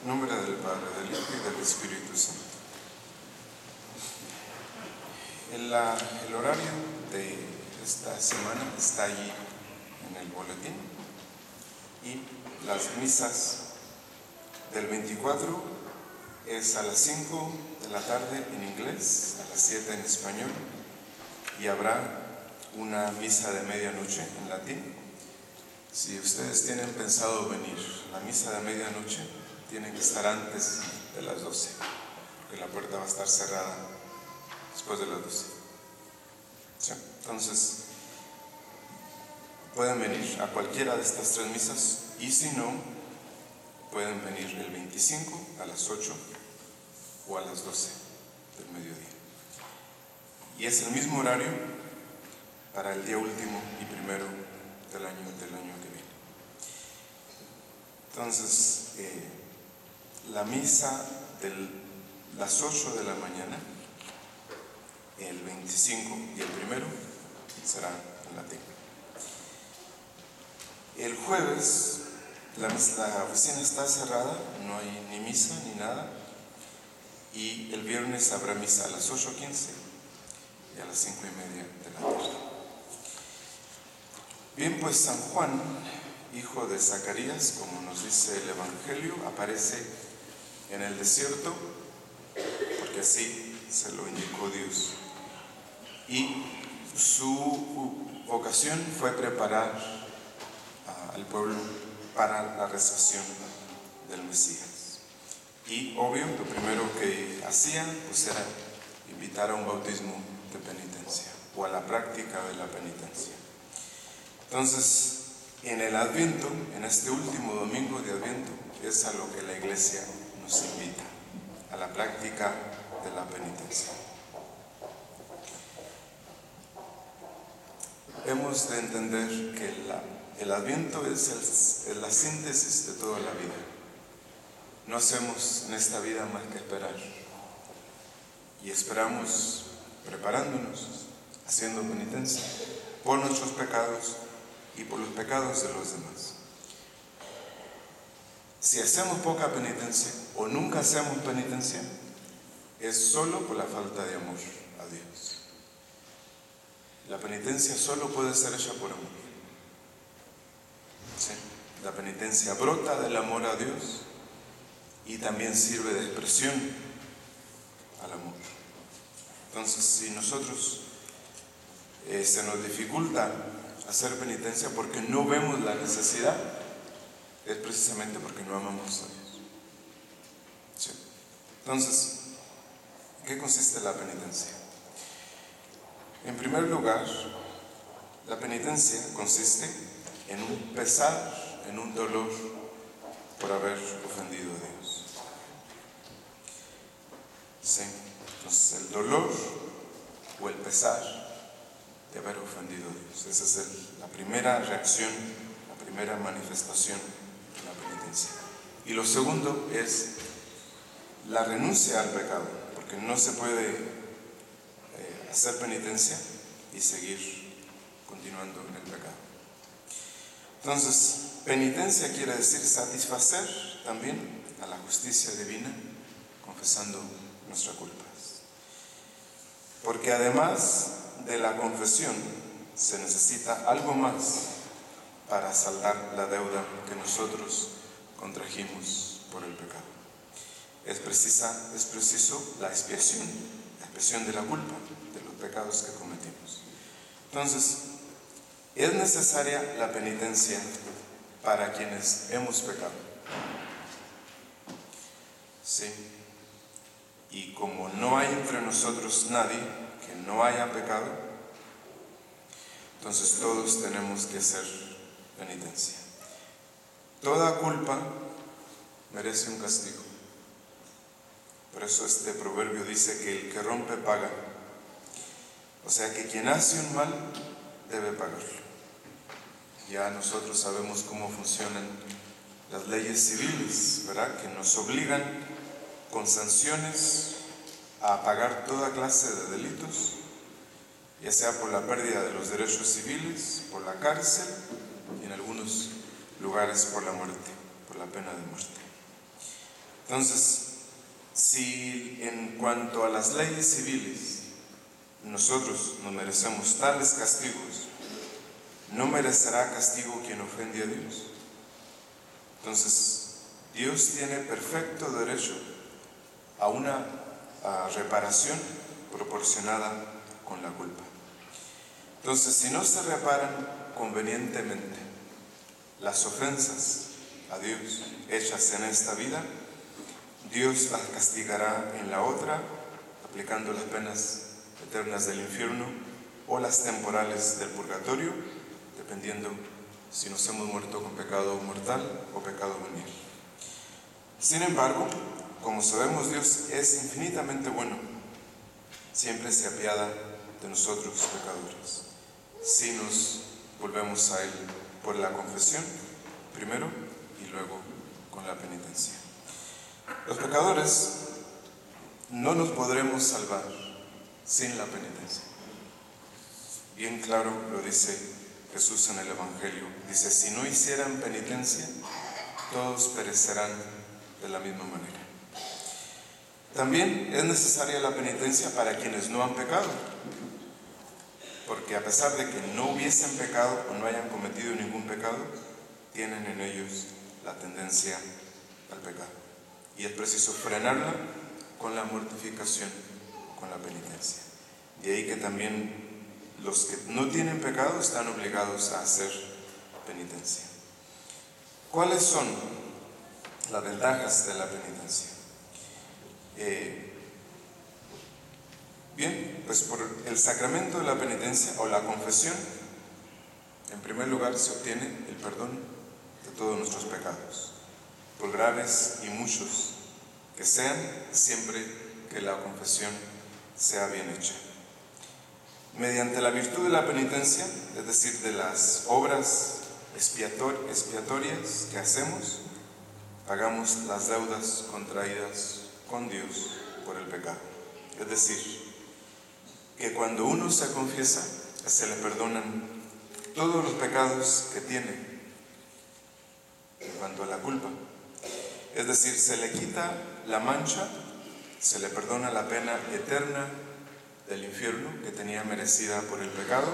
En nombre del Padre, del Hijo y del Espíritu Santo. El horario de esta semana está allí en el boletín, y las misas del 24 es a las 5 de la tarde en inglés, a las 7 en español, y habrá una misa de medianoche en latín. Si ustedes tienen pensado venir a la misa de medianoche, tienen que estar antes de las 12, porque la puerta va a estar cerrada después de las 12. ¿Sí? Entonces, pueden venir a cualquiera de estas tres misas, y si no, pueden venir el 25 a las 8 o a las 12 del mediodía. Y es el mismo horario para el día último y primero del año que viene. Entonces, la misa de las 8 de la mañana, el 25 y el primero, será en latín. El jueves, la oficina está cerrada, no hay ni misa ni nada, y el viernes habrá misa a las 8:15 y a las 5:30 de la tarde. Bien, pues San Juan, hijo de Zacarías, como nos dice el Evangelio, aparece en el desierto, porque así se lo indicó Dios. Y su vocación fue preparar al pueblo para la recepción del Mesías. Y obvio, lo primero que hacía pues era invitar a un bautismo de penitencia, o a la práctica de la penitencia. Entonces, en el Adviento, en este último domingo de Adviento, es a lo que la Iglesia nos invita, a la práctica de la penitencia. Hemos de entender que el Adviento es la síntesis de toda la vida. No hacemos en esta vida más que esperar, y esperamos preparándonos, haciendo penitencia por nuestros pecados y por los pecados de los demás. Si hacemos poca penitencia o nunca hacemos penitencia, es solo por la falta de amor a Dios. La penitencia solo puede ser hecha por amor. ¿Sí? La penitencia brota del amor a Dios y también sirve de expresión al amor. Entonces, si nosotros se nos dificulta hacer penitencia porque no vemos la necesidad, es precisamente porque no amamos a Dios. ¿Sí? Entonces, ¿en qué consiste la penitencia? En primer lugar, la penitencia consiste en un pesar, en un dolor por haber ofendido a Dios. ¿Sí? Entonces, el dolor o el pesar de haber ofendido a Dios. Esa es la primera reacción, la primera manifestación de la penitencia. Y lo segundo es la renuncia al pecado, porque no se puede hacer penitencia y seguir continuando en el pecado. Entonces, penitencia quiere decir satisfacer también a la justicia divina, confesando nuestras culpas. Porque además de la confesión, se necesita algo más para saldar la deuda que nosotros contrajimos por el pecado. Es preciso la expiación de la culpa, de los pecados que cometimos. Entonces, es necesaria la penitencia para quienes hemos pecado. ¿Sí? Y como no hay entre nosotros nadie que no haya pecado, entonces todos tenemos que hacer penitencia. Toda culpa merece un castigo. Por eso este proverbio dice que el que rompe paga. O sea que quien hace un mal debe pagarlo. Ya nosotros sabemos cómo funcionan las leyes civiles, ¿verdad? Que nos obligan con sanciones a pagar toda clase de delitos, ya sea por la pérdida de los derechos civiles, por la cárcel y en algunos lugares por la muerte, por la pena de muerte. Entonces, si en cuanto a las leyes civiles nosotros no merecemos tales castigos, ¿no merecerá castigo quien ofende a Dios? Entonces, Dios tiene perfecto derecho a una reparación proporcionada con la culpa. Entonces, si no se reparan convenientemente las ofensas a Dios hechas en esta vida, Dios las castigará en la otra, aplicando las penas eternas del infierno o las temporales del purgatorio, dependiendo si nos hemos muerto con pecado mortal o pecado venial. Sin embargo, como sabemos, Dios es infinitamente bueno. Siempre se apiada de nosotros pecadores, si nos volvemos a Él por la confesión primero y luego con la penitencia. Los pecadores no nos podremos salvar sin la penitencia. Bien claro lo dice Jesús en el Evangelio. Dice, si no hicieran penitencia, todos perecerán de la misma manera. También es necesaria la penitencia para quienes no han pecado, porque a pesar de que no hubiesen pecado o no hayan cometido ningún pecado, tienen en ellos la tendencia al pecado. Y es preciso frenarla con la mortificación, con la penitencia. De ahí que también los que no tienen pecado están obligados a hacer penitencia. ¿Cuáles son las ventajas de la penitencia? Bien, pues por el sacramento de la penitencia o la confesión, en primer lugar se obtiene el perdón de todos nuestros pecados, por graves y muchos que sean, siempre que la confesión sea bien hecha. Mediante la virtud de la penitencia, es decir, de las obras expiatorias que hacemos, pagamos las deudas contraídas con Dios por el pecado. Es decir, que cuando uno se confiesa, se le perdonan todos los pecados que tiene en cuanto a la culpa. Es decir, se le quita la mancha, se le perdona la pena eterna del infierno que tenía merecida por el pecado,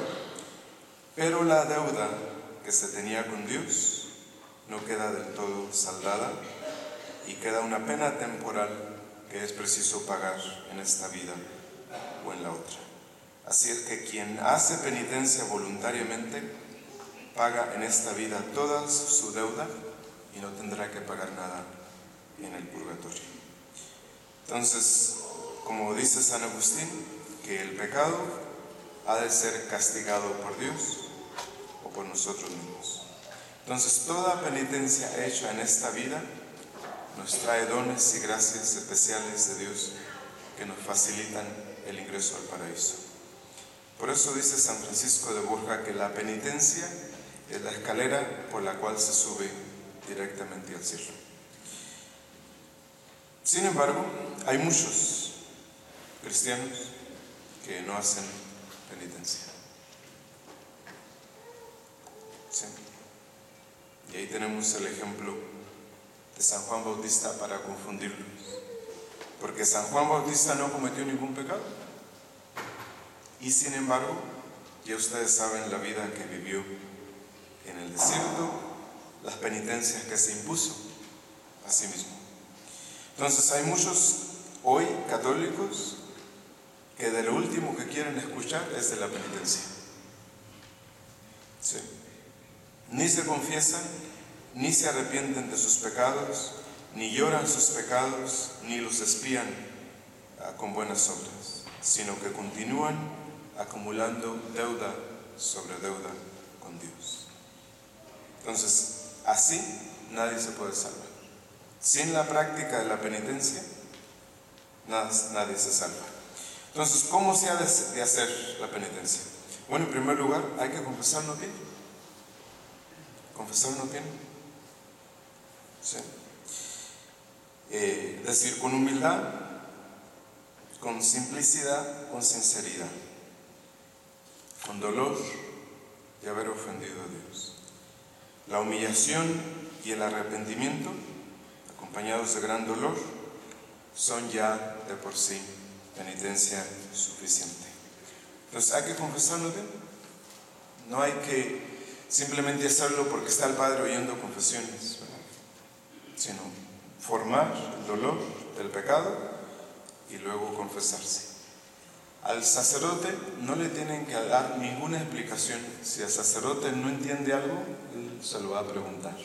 pero la deuda que se tenía con Dios no queda del todo saldada y queda una pena temporal que es preciso pagar en esta vida o en la otra. Así es que quien hace penitencia voluntariamente paga en esta vida toda su deuda y no tendrá que pagar nada en el purgatorio. Entonces, como dice San Agustín, que el pecado ha de ser castigado por Dios o por nosotros mismos. Entonces, toda penitencia hecha en esta vida nos trae dones y gracias especiales de Dios que nos facilitan el ingreso al paraíso. Por eso dice San Francisco de Borja que la penitencia es la escalera por la cual se sube directamente al cielo. Sin embargo, hay muchos cristianos que no hacen penitencia. ¿Sí? Y ahí tenemos el ejemplo de San Juan Bautista para confundirlos. Porque San Juan Bautista no cometió ningún pecado. Y sin embargo, ya ustedes saben la vida que vivió en el desierto, las penitencias que se impuso a sí mismo. Entonces hay muchos hoy católicos que de lo último que quieren escuchar es de la penitencia. ¿Sí? Ni se confiesan, ni se arrepienten de sus pecados, ni lloran sus pecados, ni los expían con buenas obras, sino que continúan acumulando deuda sobre deuda con Dios. Entonces, así nadie se puede salvar. Sin la práctica de la penitencia, nadie se salva. Entonces, ¿cómo se ha de hacer la penitencia? Bueno, en primer lugar, hay que confesarnos bien. Confesarnos bien. ¿Sí? Es decir, con humildad, con simplicidad, con sinceridad, con dolor de haber ofendido a Dios. La humillación y el arrepentimiento acompañados de gran dolor, son ya de por sí penitencia suficiente. Entonces hay que confesarnos bien. No hay que simplemente hacerlo porque está el Padre oyendo confesiones, ¿verdad? Sino formar el dolor del pecado y luego confesarse. Al sacerdote no le tienen que dar ninguna explicación. Si el sacerdote no entiende algo, él se lo va a preguntar.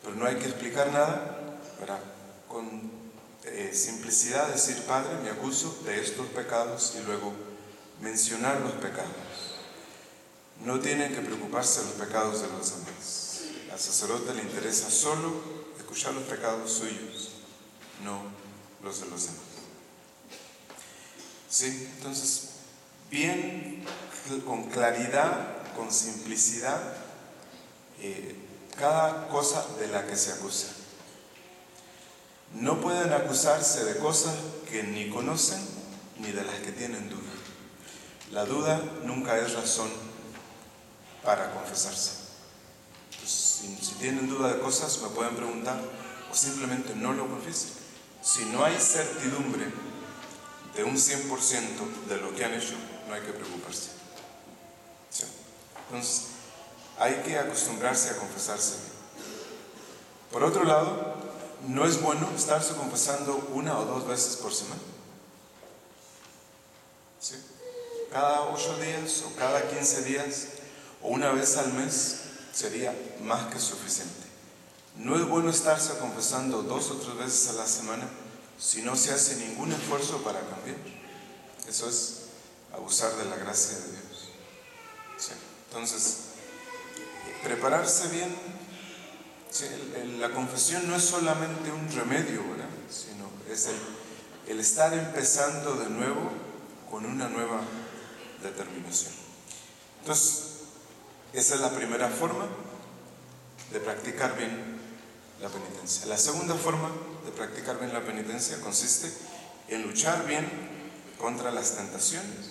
Pero no hay que explicar nada, ¿verdad? Con simplicidad decir: Padre, me acuso de estos pecados, y luego mencionar los pecados. No tienen que preocuparse de los pecados de los demás. Al sacerdote le interesa solo escuchar los pecados suyos, no los de los demás. ¿Sí? Entonces, bien, con claridad, con simplicidad, cada cosa de la que se acusa. No pueden acusarse de cosas que ni conocen ni de las que tienen duda. La duda nunca es razón para confesarse. Pues, si tienen duda de cosas, me pueden preguntar, o simplemente no lo confiesen. Si no hay certidumbre de un 100% de lo que han hecho, no hay que preocuparse. ¿Sí? Entonces, hay que acostumbrarse a confesarse. Por otro lado, no es bueno estarse confesando 1 o 2 veces por semana. ¿Sí? Cada 8 días o cada 15 días o 1 vez al mes sería más que suficiente. No es bueno estarse confesando 2 o 3 veces a la semana si no se hace ningún esfuerzo para cambiar. Eso es abusar de la gracia de Dios. ¿Sí? Entonces, prepararse bien. Sí, la confesión no es solamente un remedio, ¿verdad? Sino es el estar empezando de nuevo con una nueva determinación. Entonces, esa es la primera forma de practicar bien la penitencia. La segunda forma de practicar bien la penitencia consiste en luchar bien contra las tentaciones.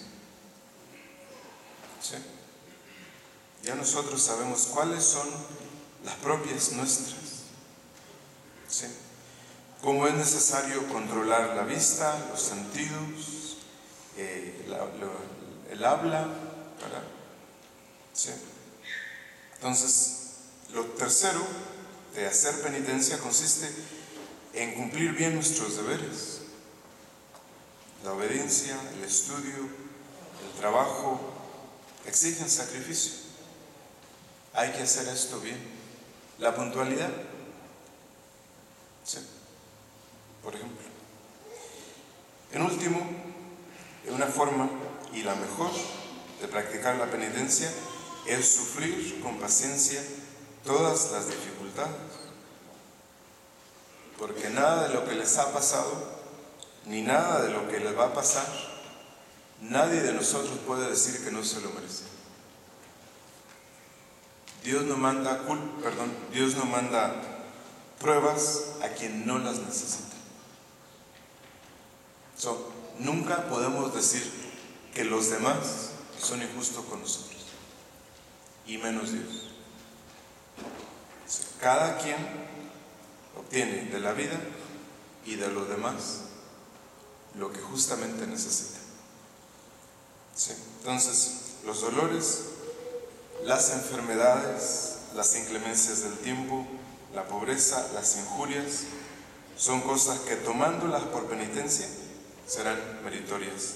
¿Sí? Ya nosotros sabemos cuáles son las propias nuestras. ¿Sí? Cómo es necesario controlar la vista, los sentidos, el habla, ¿verdad? ¿Sí? Entonces, lo tercero de hacer penitencia consiste en cumplir bien nuestros deberes. La obediencia, el estudio, el trabajo exigen sacrificio. Hay que hacer esto bien. La puntualidad, ¿sí? Por ejemplo. En último, una forma y la mejor de practicar la penitencia es sufrir con paciencia todas las dificultades. Porque nada de lo que les ha pasado, ni nada de lo que les va a pasar, nadie de nosotros puede decir que no se lo merece. Dios no manda pruebas a quien no las necesita. Nunca podemos decir que los demás son injustos con nosotros, y menos Dios. Cada quien obtiene de la vida y de los demás lo que justamente necesita. ¿Sí? Entonces, los dolores, las enfermedades, las inclemencias del tiempo, la pobreza, las injurias, son cosas que, tomándolas por penitencia, serán meritorias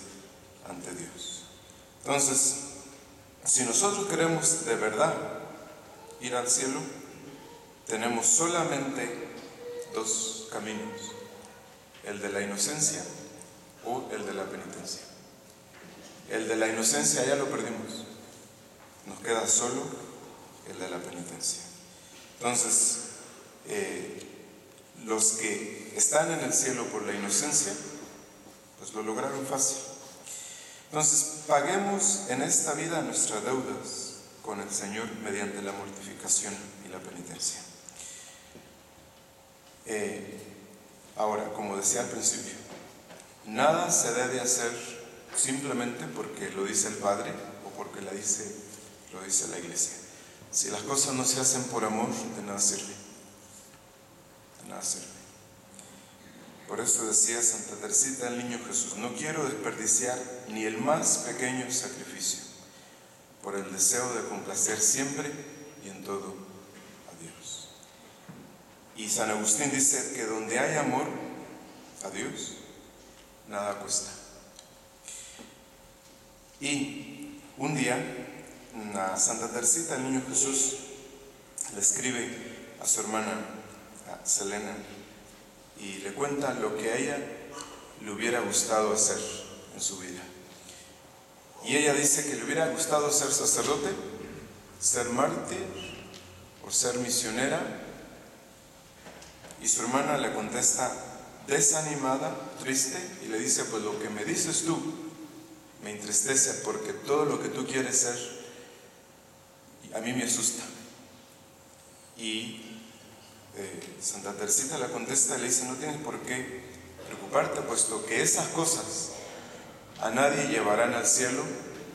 ante Dios. Entonces, si nosotros queremos de verdad ir al cielo, tenemos solamente 2 caminos: el de la inocencia o el de la penitencia. El de la inocencia ya lo perdimos, nos queda solo el de la penitencia. Entonces, los que están en el cielo por la inocencia, pues lo lograron fácil. Entonces, paguemos en esta vida nuestras deudas con el Señor mediante la mortificación y la penitencia. Ahora, como decía al principio, nada se debe hacer simplemente porque lo dice el Padre o porque lo dice la Iglesia. Si las cosas no se hacen por amor, de nada sirve. De nacerme. Por eso decía Santa Teresita del Niño Jesús: no quiero desperdiciar ni el más pequeño sacrificio, por el deseo de complacer siempre y en todo a Dios. Y San Agustín dice que donde hay amor a Dios, nada cuesta. Y un día, a Santa Teresita del Niño Jesús le escribe a su hermana, a Selena, y le cuenta lo que a ella le hubiera gustado hacer en su vida. Y ella dice que le hubiera gustado ser sacerdote, ser mártir o ser misionera. Y su hermana le contesta desanimada, triste, y le dice: pues lo que me dices tú me entristece, porque todo lo que tú quieres ser a mí me asusta. Y Santa Teresita le contesta y le dice: no tienes por qué preocuparte, puesto que esas cosas a nadie llevarán al cielo,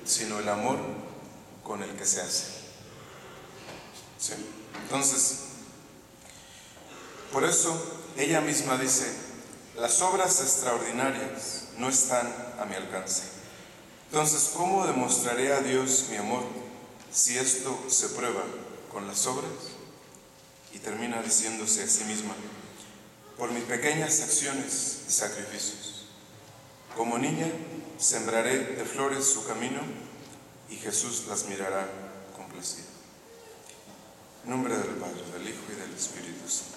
sino el amor con el que se hace. ¿Sí? Entonces, por eso ella misma dice: las obras extraordinarias no están a mi alcance. Entonces, ¿cómo demostraré a Dios mi amor si esto se prueba con las obras? Y termina diciéndose a sí misma: por mis pequeñas acciones y sacrificios. Como niña sembraré de flores su camino y Jesús las mirará complacido. En nombre del Padre, del Hijo y del Espíritu Santo.